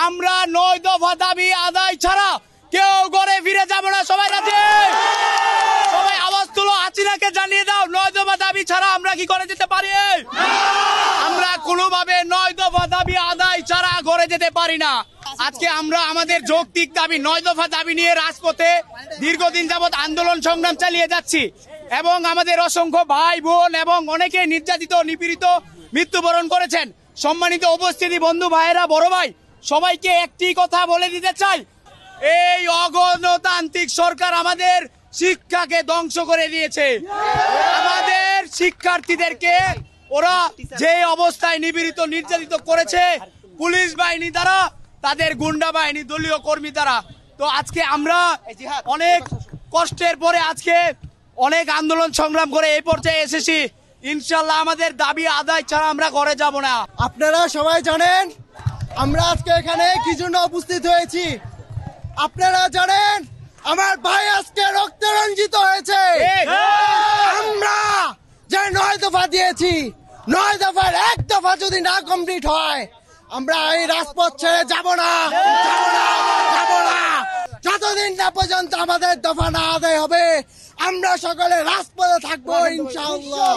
আমরা 9 দফা দাবি আদায় ছাড়া কেউ ঘরে ফিরে যাব না। সবাই রাজি? সবাই আওয়াজ তুলো, হাসিনাকে জানিয়ে দাও 9 দফা দাবি ছাড়া আমরা কি করে যেতে পারি? আমরা কোনোভাবে 9 দফা দাবি আদায় ছাড়া ঘরে যেতে পারি না। আজকে আমরা আমাদের যৌক্তিক দাবি 9 দফা দাবি নিয়ে রাজপথে দীর্ঘদিন যাবৎ আন্দোলন সংগ্রাম চালিয়ে যাচ্ছি এবং আমাদের অসংখ্য ভাই বোন এবং অনেকে নির্যাতিত নিপীড়িত মৃত্যুবরণ করেছেন। সম্মানিত উপস্থিতি, বন্ধু ভাইয়েরা, বড় ভাই, সবাইকে একটি কথা বলে দিতে চাই, এই অগণতান্ত্রিক সরকার আমাদের শিক্ষাকে ধ্বংস করে দিয়েছে। আমাদের শিক্ষার্থীদেরকে ওরা যে অবস্থায় নিপীড়িত নির্যাতিত করেছে পুলিশ বাহিনী দ্বারা, তাদের গুন্ডা বাহিনী, দলীয় কর্মী দ্বারা। তো আজকে আমরা অনেক কষ্টের পরে আজকে অনেক আন্দোলন সংগ্রাম করে এই পর্যায়ে এসেছি। ইনশাল্লাহ আমাদের দাবি আদায় ছাড়া আমরা ঘরে যাব না। আপনারা সবাই জানেন আমরা আজকে এখানে কি জন্য উপস্থিত হয়েছি। আপনারা জানেন আমার ভাই আজকে রক্তে রঞ্জিত হয়েছে। আমরা যে 9 দফা দিয়েছি, 9 দফার 1 দফা যদি না কমপ্লিট হয় আমরা এই রাজপথ ছেড়ে যাব না। যতদিন না পর্যন্ত আমাদের দফা না আদায় হবে আমরা সকলে রাজপথে থাকবো ইনশাআল্লাহ।